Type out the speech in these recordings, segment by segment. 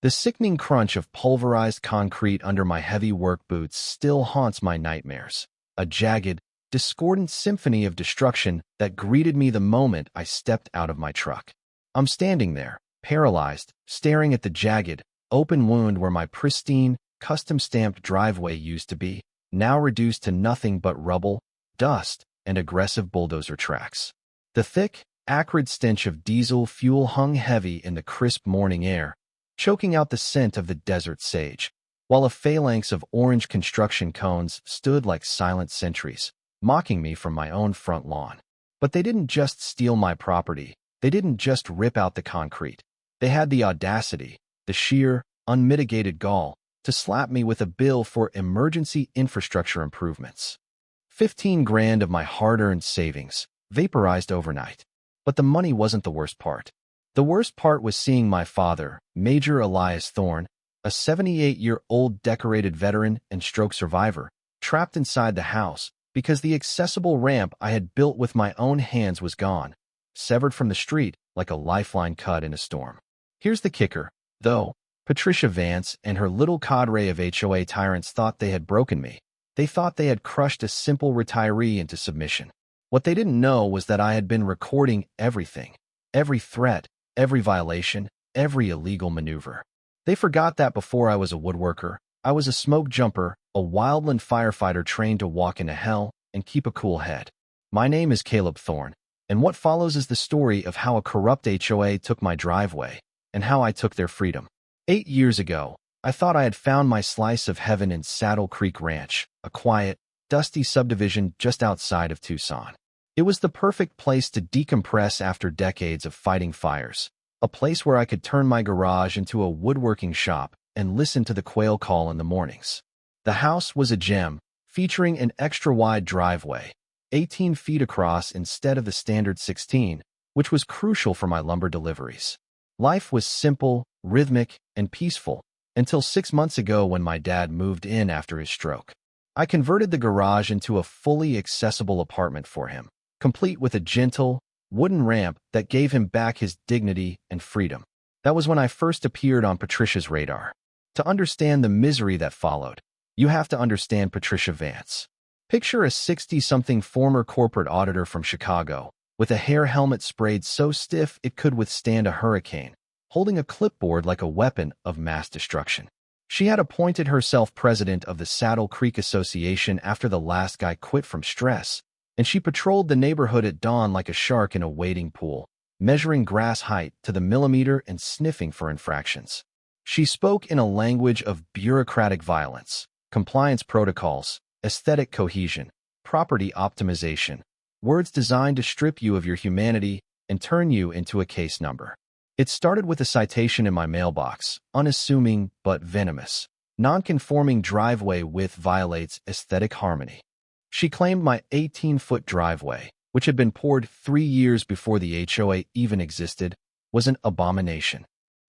The sickening crunch of pulverized concrete under my heavy work boots still haunts my nightmares, a jagged, discordant symphony of destruction that greeted me the moment I stepped out of my truck. I'm standing there, paralyzed, staring at the jagged, open wound where my pristine, custom-stamped driveway used to be, now reduced to nothing but rubble, dust, and aggressive bulldozer tracks. The thick, acrid stench of diesel fuel hung heavy in the crisp morning air, choking out the scent of the desert sage, while a phalanx of orange construction cones stood like silent sentries, mocking me from my own front lawn. But they didn't just steal my property. They didn't just rip out the concrete. They had the audacity, the sheer, unmitigated gall, to slap me with a bill for emergency infrastructure improvements. 15 grand of my hard-earned savings, vaporized overnight. But the money wasn't the worst part. The worst part was seeing my father, Major Elias Thorne, a 78-year-old decorated veteran and stroke survivor, trapped inside the house because the accessible ramp I had built with my own hands was gone, severed from the street like a lifeline cut in a storm. Here's the kicker, though. Patricia Vance and her little cadre of HOA tyrants thought they had broken me. They thought they had crushed a simple retiree into submission. What they didn't know was that I had been recording everything, every threat, every violation, every illegal maneuver. They forgot that before I was a woodworker, I was a smoke jumper, a wildland firefighter trained to walk into hell and keep a cool head. My name is Caleb Thorne, and what follows is the story of how a corrupt HOA took my driveway and how I took their freedom. 8 years ago, I thought I had found my slice of heaven in Saddle Creek Ranch, a quiet, dusty subdivision just outside of Tucson. It was the perfect place to decompress after decades of fighting fires, a place where I could turn my garage into a woodworking shop and listen to the quail call in the mornings. The house was a gem, featuring an extra-wide driveway, 18 feet across instead of the standard 16, which was crucial for my lumber deliveries. Life was simple, rhythmic, and peaceful, until 6 months ago when my dad moved in after his stroke. I converted the garage into a fully accessible apartment for him, complete with a gentle, wooden ramp that gave him back his dignity and freedom. That was when I first appeared on Patricia's radar. To understand the misery that followed, you have to understand Patricia Vance. Picture a 60-something former corporate auditor from Chicago, with a hair helmet sprayed so stiff it could withstand a hurricane, holding a clipboard like a weapon of mass destruction. She had appointed herself president of the Saddle Creek Association after the last guy quit from stress, and she patrolled the neighborhood at dawn like a shark in a wading pool, measuring grass height to the millimeter and sniffing for infractions. She spoke in a language of bureaucratic violence, compliance protocols, aesthetic cohesion, property optimization, words designed to strip you of your humanity and turn you into a case number. It started with a citation in my mailbox, unassuming but venomous. Non-conforming driveway width violates aesthetic harmony. She claimed my 18-foot driveway, which had been poured 3 years before the HOA even existed, was an abomination.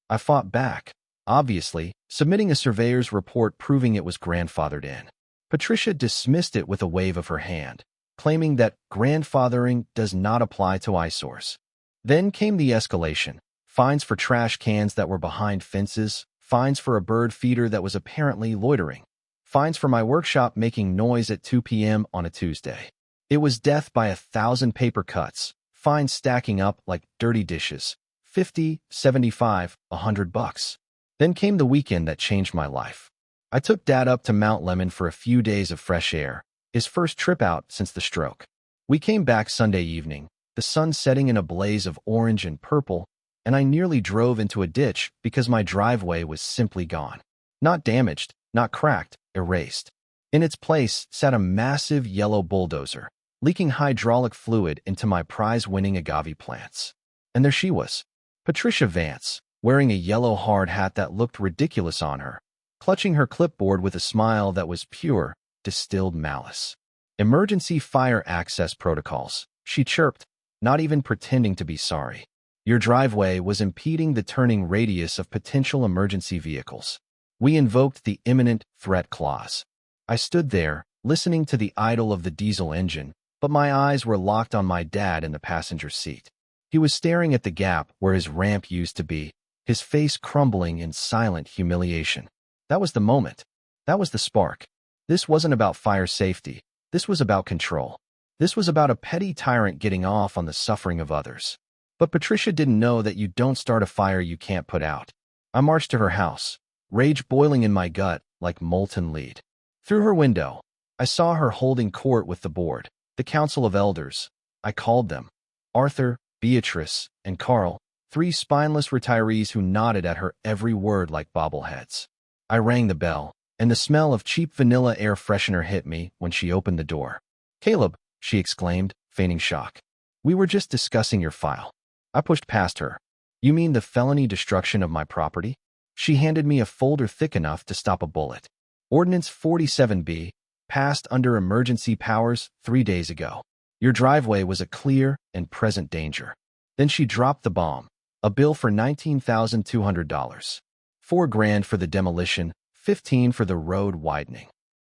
I fought back, obviously, submitting a surveyor's report proving it was grandfathered in. Patricia dismissed it with a wave of her hand, claiming that grandfathering does not apply to eyesores. Then came the escalation. Fines for trash cans that were behind fences, fines for a bird feeder that was apparently loitering, fines for my workshop making noise at 2 p.m. on a Tuesday. It was death by 1,000 paper cuts, fines stacking up like dirty dishes, 50, 75, $100. Then came the weekend that changed my life. I took Dad up to Mount Lemon for a few days of fresh air, his first trip out since the stroke. We came back Sunday evening, the sun setting in a blaze of orange and purple, and I nearly drove into a ditch because my driveway was simply gone. Not damaged, not cracked, erased. In its place sat a massive yellow bulldozer, leaking hydraulic fluid into my prize-winning agave plants. And there she was, Patricia Vance, wearing a yellow hard hat that looked ridiculous on her, clutching her clipboard with a smile that was pure, distilled malice. Emergency fire access protocols, she chirped, not even pretending to be sorry. Your driveway was impeding the turning radius of potential emergency vehicles. We invoked the imminent threat clause. I stood there, listening to the idle of the diesel engine, but my eyes were locked on my dad in the passenger seat. He was staring at the gap where his ramp used to be, his face crumbling in silent humiliation. That was the moment. That was the spark. This wasn't about fire safety. This was about control. This was about a petty tyrant getting off on the suffering of others. But Patricia didn't know that you don't start a fire you can't put out. I marched to her house, rage boiling in my gut like molten lead. Through her window, I saw her holding court with the board, the council of elders. I called them. Arthur, Beatrice, and Carl, three spineless retirees who nodded at her every word like bobbleheads. I rang the bell, and the smell of cheap vanilla air freshener hit me when she opened the door. "Caleb," she exclaimed, feigning shock. "We were just discussing your file." I pushed past her. "You mean the felony destruction of my property?" She handed me a folder thick enough to stop a bullet. "Ordinance 47B, passed under emergency powers 3 days ago. Your driveway was a clear and present danger." Then she dropped the bomb. A bill for $19,200. $4,000 for the demolition, $15,000 for the road widening.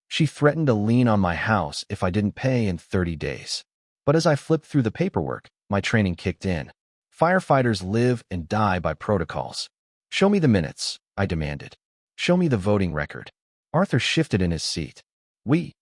She threatened a lien on my house if I didn't pay in 30 days. But as I flipped through the paperwork, my training kicked in. Firefighters live and die by protocols. "Show me the minutes," I demanded. "Show me the voting record." Arthur shifted in his seat. We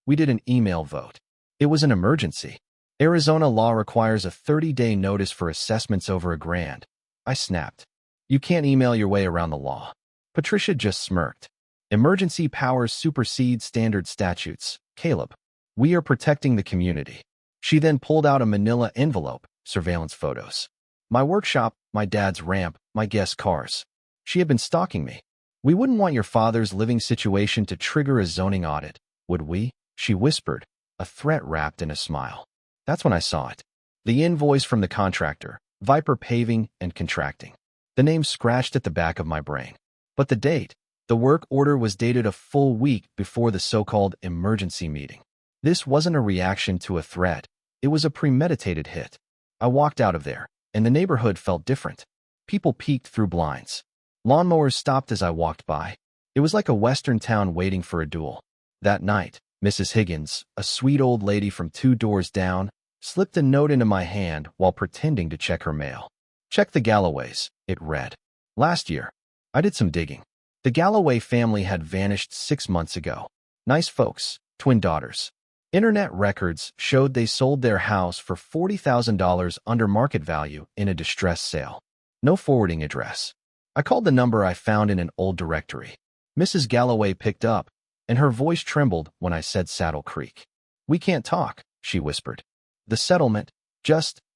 did an email vote. It was an emergency. Arizona law requires a 30-day notice for assessments over $1,000. I snapped. "You can't email your way around the law." Patricia just smirked. "Emergency powers supersede standard statutes, Caleb. We are protecting the community." She then pulled out a manila envelope, surveillance photos. My workshop, my dad's ramp, my guest cars. She had been stalking me. "We wouldn't want your father's living situation to trigger a zoning audit, would we?" she whispered, a threat wrapped in a smile. That's when I saw it. The invoice from the contractor, Viper Paving and Contracting. The name scratched at the back of my brain. But the date, the work order was dated a full week before the so-called emergency meeting. This wasn't a reaction to a threat. It was a premeditated hit. I walked out of there, and the neighborhood felt different. People peeked through blinds. Lawnmowers stopped as I walked by. It was like a western town waiting for a duel. That night, Mrs. Higgins, a sweet old lady from 2 doors down, slipped a note into my hand while pretending to check her mail. "Check the Galloways," it read. Last year, I did some digging. The Galloway family had vanished 6 months ago. Nice folks, twin daughters. Internet records showed they sold their house for $40,000 under market value in a distressed sale. No forwarding address. I called the number I found in an old directory. Mrs. Galloway picked up, and her voice trembled when I said Saddle Creek. "We can't talk," she whispered. "The settlement,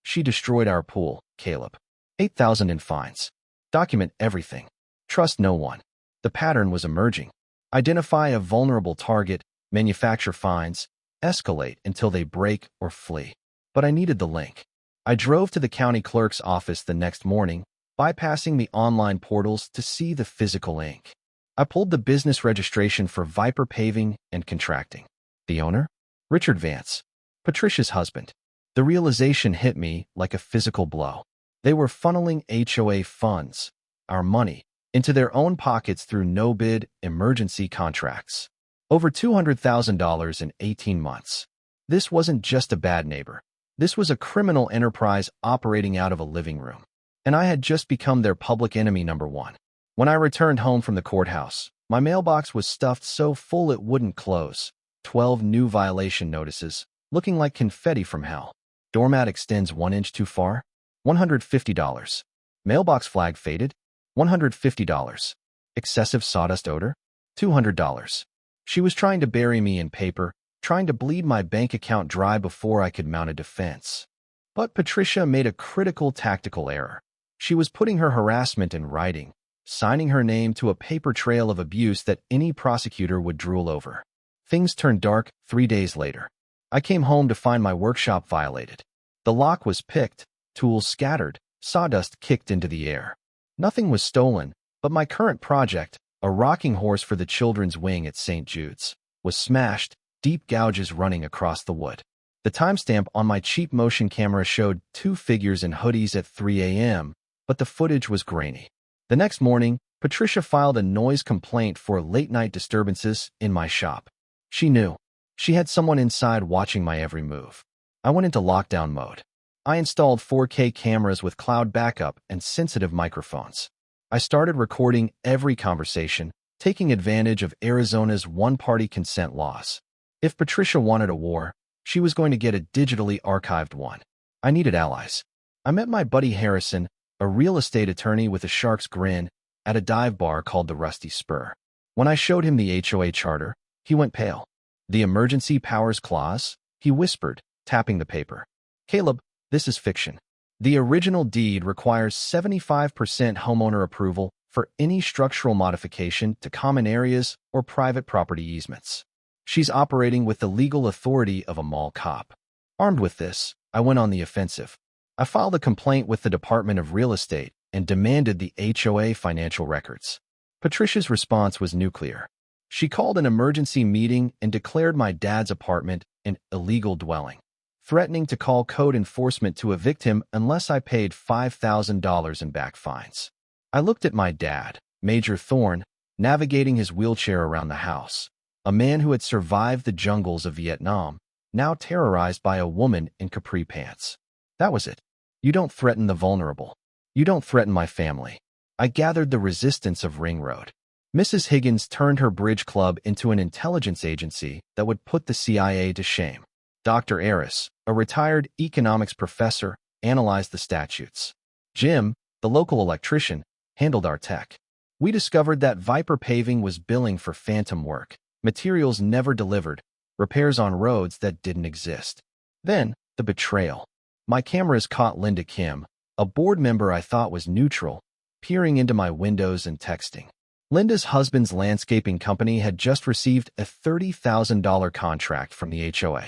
she destroyed our pool, Caleb. $8,000 in fines. Document everything. Trust no one." The pattern was emerging. Identify a vulnerable target, manufacture fines, escalate until they break or flee. But I needed the link. I drove to the county clerk's office the next morning, bypassing the online portals to see the physical ink. I pulled the business registration for Viper Paving and Contracting. The owner? Richard Vance, Patricia's husband. The realization hit me like a physical blow. They were funneling HOA funds, our money, into their own pockets through no-bid emergency contracts. Over $200,000 in 18 months. This wasn't just a bad neighbor. This was a criminal enterprise operating out of a living room. And I had just become their public enemy #1. When I returned home from the courthouse, my mailbox was stuffed so full it wouldn't close. 12 new violation notices, looking like confetti from hell. Doormat extends 1 inch too far? $150. Mailbox flag faded? $150. Excessive sawdust odor? $200. She was trying to bury me in paper, trying to bleed my bank account dry before I could mount a defense. But Patricia made a critical tactical error. She was putting her harassment in writing, signing her name to a paper trail of abuse that any prosecutor would drool over. Things turned dark 3 days later. I came home to find my workshop violated. The lock was picked, tools scattered, sawdust kicked into the air. Nothing was stolen, but my current project, a rocking horse for the children's wing at St. Jude's, was smashed, deep gouges running across the wood. The timestamp on my cheap motion camera showed 2 figures in hoodies at 3 a.m., but the footage was grainy. The next morning, Patricia filed a noise complaint for late-night disturbances in my shop. She knew. She had someone inside watching my every move. I went into lockdown mode. I installed 4K cameras with cloud backup and sensitive microphones. I started recording every conversation, taking advantage of Arizona's one-party consent laws. If Patricia wanted a war, she was going to get a digitally archived one. I needed allies. I met my buddy Harrison, a real estate attorney with a shark's grin, at a dive bar called the Rusty Spur. When I showed him the HOA charter, he went pale. The emergency powers clause? He whispered, tapping the paper. Caleb, this is fiction. The original deed requires 75% homeowner approval for any structural modification to common areas or private property easements. She's operating with the legal authority of a mall cop. Armed with this, I went on the offensive. I filed a complaint with the Department of Real Estate and demanded the HOA financial records. Patricia's response was nuclear. She called an emergency meeting and declared my dad's apartment an illegal dwelling, threatening to call code enforcement to evict him unless I paid $5,000 in back fines. I looked at my dad, Major Thorne, navigating his wheelchair around the house, a man who had survived the jungles of Vietnam, now terrorized by a woman in capri pants. That was it. You don't threaten the vulnerable. You don't threaten my family. I gathered the resistance of Ring Road. Mrs. Higgins turned her bridge club into an intelligence agency that would put the CIA to shame. Dr. Aris, a retired economics professor, analyzed the statutes. Jim, the local electrician, handled our tech. We discovered that Viper Paving was billing for phantom work, materials never delivered, repairs on roads that didn't exist. Then, the betrayal. My cameras caught Linda Kim, a board member I thought was neutral, peering into my windows and texting. Linda's husband's landscaping company had just received a $30,000 contract from the HOA.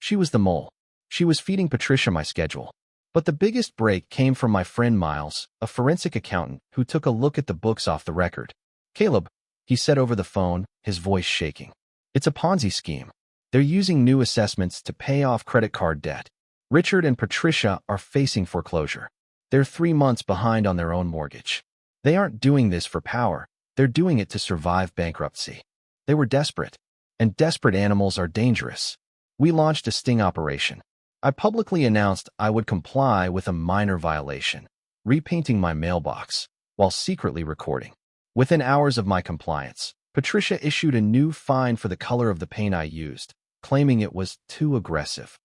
She was the mole. She was feeding Patricia my schedule. But the biggest break came from my friend Miles, a forensic accountant who took a look at the books off the record. Caleb, he said over the phone, his voice shaking. It's a Ponzi scheme. They're using new assessments to pay off credit card debt. Richard and Patricia are facing foreclosure. They're 3 months behind on their own mortgage. They aren't doing this for power. They're doing it to survive bankruptcy. They were desperate. And desperate animals are dangerous. We launched a sting operation. I publicly announced I would comply with a minor violation, repainting my mailbox, while secretly recording. Within hours of my compliance, Patricia issued a new fine for the color of the paint I used, claiming it was too aggressive.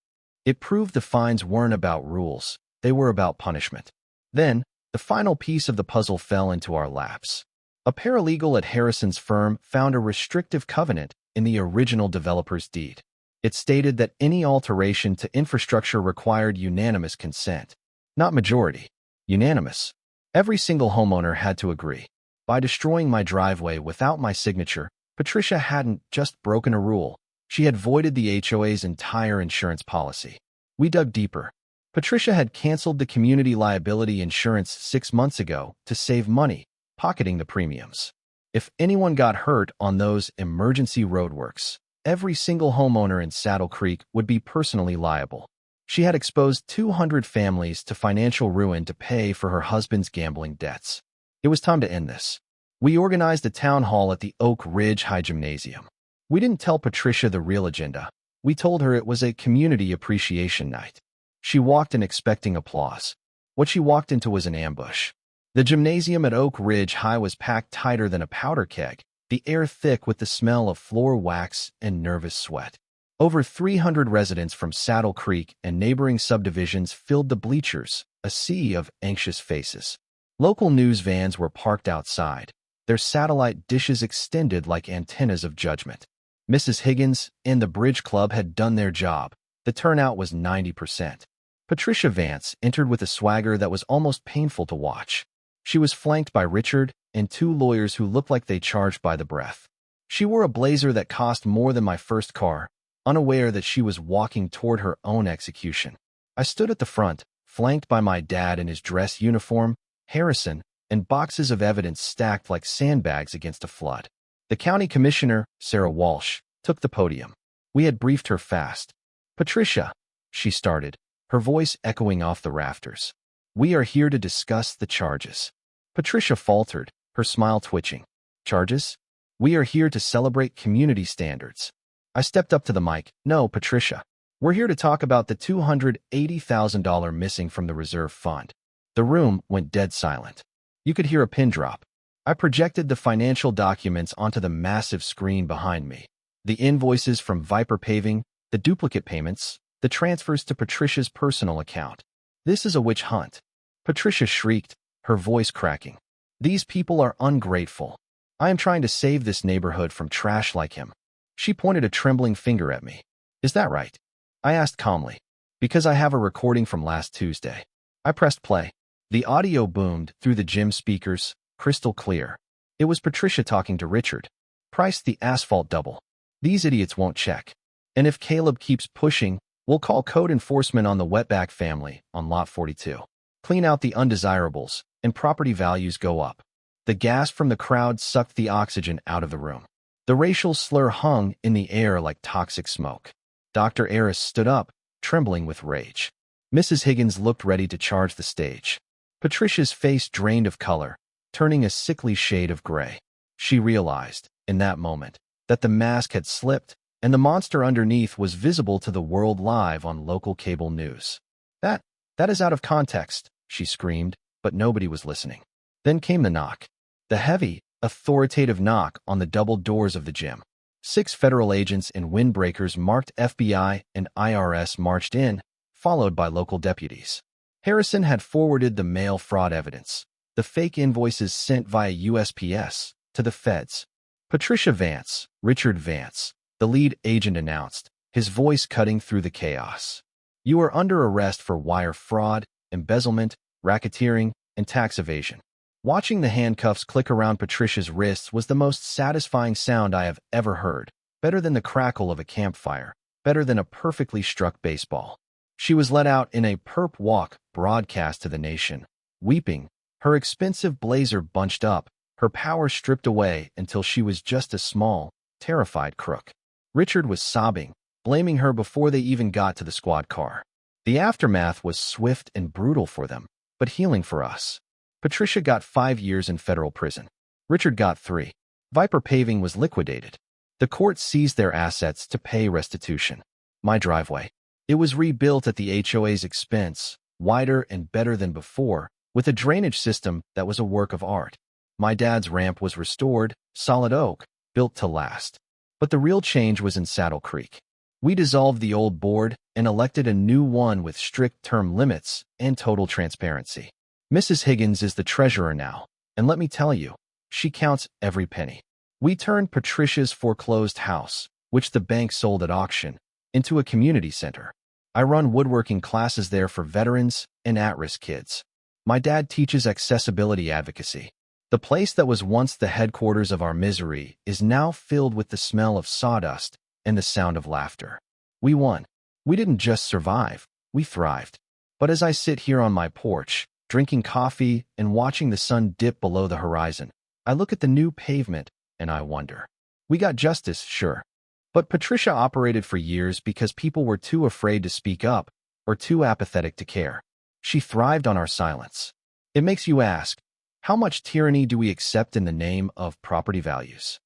It proved the fines weren't about rules, they were about punishment. Then, the final piece of the puzzle fell into our laps. A paralegal at Harrison's firm found a restrictive covenant in the original developer's deed. It stated that any alteration to infrastructure required unanimous consent. Not majority. Unanimous. Every single homeowner had to agree. By destroying my driveway without my signature, Patricia hadn't just broken a rule. She had voided the HOA's entire insurance policy. We dug deeper. Patricia had canceled the community liability insurance 6 months ago to save money, pocketing the premiums. If anyone got hurt on those emergency roadworks, every single homeowner in Saddle Creek would be personally liable. She had exposed 200 families to financial ruin to pay for her husband's gambling debts. It was time to end this. We organized a town hall at the Oak Ridge High Gymnasium. We didn't tell Patricia the real agenda. We told her it was a community appreciation night. She walked in expecting applause. What she walked into was an ambush. The gymnasium at Oak Ridge High was packed tighter than a powder keg, the air thick with the smell of floor wax and nervous sweat. Over 300 residents from Saddle Creek and neighboring subdivisions filled the bleachers, a sea of anxious faces. Local news vans were parked outside, their satellite dishes extended like antennas of judgment. Mrs. Higgins and the Bridge Club had done their job. The turnout was 90%. Patricia Vance entered with a swagger that was almost painful to watch. She was flanked by Richard and 2 lawyers who looked like they charged by the breath. She wore a blazer that cost more than my first car, unaware that she was walking toward her own execution. I stood at the front, flanked by my dad in his dress uniform, Harrison, and boxes of evidence stacked like sandbags against a flood. The county commissioner, Sarah Walsh, took the podium. We had briefed her fast. Patricia, she started, her voice echoing off the rafters. We are here to discuss the charges. Patricia faltered, her smile twitching. Charges? We are here to celebrate community standards. I stepped up to the mic. No, Patricia. We're here to talk about the $280,000 missing from the reserve fund. The room went dead silent. You could hear a pin drop. I projected the financial documents onto the massive screen behind me. The invoices from Viper Paving, the duplicate payments, the transfers to Patricia's personal account. This is a witch hunt. Patricia shrieked, her voice cracking. These people are ungrateful. I am trying to save this neighborhood from trash like him. She pointed a trembling finger at me. Is that right? I asked calmly. Because I have a recording from last Tuesday. I pressed play. The audio boomed through the gym speakers, crystal clear. It was Patricia talking to Richard. Price the asphalt double. These idiots won't check. And if Caleb keeps pushing, we'll call code enforcement on the wetback family on lot 42. Clean out the undesirables, and property values go up. The gas from the crowd sucked the oxygen out of the room. The racial slur hung in the air like toxic smoke. Dr. Aris stood up, trembling with rage. Mrs. Higgins looked ready to charge the stage. Patricia's face drained of color, turning a sickly shade of gray. She realized, in that moment, that the mask had slipped, and the monster underneath was visible to the world live on local cable news. That is out of context, she screamed, but nobody was listening. Then came the knock. The heavy, authoritative knock on the double doors of the gym. 6 federal agents in windbreakers marked FBI and IRS marched in, followed by local deputies. Harrison had forwarded the mail fraud evidence, the fake invoices sent via USPS, to the feds. Patricia Vance, Richard Vance, the lead agent announced, his voice cutting through the chaos. You are under arrest for wire fraud, embezzlement, racketeering, and tax evasion. Watching the handcuffs click around Patricia's wrists was the most satisfying sound I have ever heard, better than the crackle of a campfire, better than a perfectly struck baseball. She was let out in a perp walk broadcast to the nation, weeping, her expensive blazer bunched up, her power stripped away until she was just a small, terrified crook. Richard was sobbing, blaming her before they even got to the squad car. The aftermath was swift and brutal for them, but healing for us. Patricia got 5 years in federal prison. Richard got 3. Viper Paving was liquidated. The court seized their assets to pay restitution. My driveway. It was rebuilt at the HOA's expense, wider and better than before, with a drainage system that was a work of art. My dad's ramp was restored, solid oak, built to last. But the real change was in Saddle Creek. We dissolved the old board and elected a new one with strict term limits and total transparency. Mrs. Higgins is the treasurer now, and let me tell you, she counts every penny. We turned Patricia's foreclosed house, which the bank sold at auction, into a community center. I run woodworking classes there for veterans and at-risk kids. My dad teaches accessibility advocacy. The place that was once the headquarters of our misery is now filled with the smell of sawdust and the sound of laughter. We won. We didn't just survive, we thrived. But as I sit here on my porch, drinking coffee and watching the sun dip below the horizon, I look at the new pavement and I wonder. We got justice, sure. But Patricia operated for years because people were too afraid to speak up or too apathetic to care. She thrived on our silence. It makes you ask, how much tyranny do we accept in the name of property values?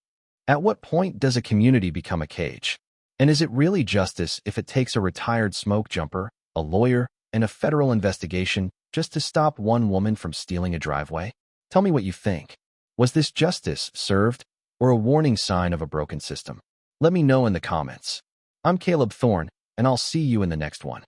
At what point does a community become a cage? And is it really justice if it takes a retired smoke jumper, a lawyer, and a federal investigation just to stop one woman from stealing a driveway? Tell me what you think. Was this justice served or a warning sign of a broken system? Let me know in the comments. I'm Caleb Thorne, and I'll see you in the next one.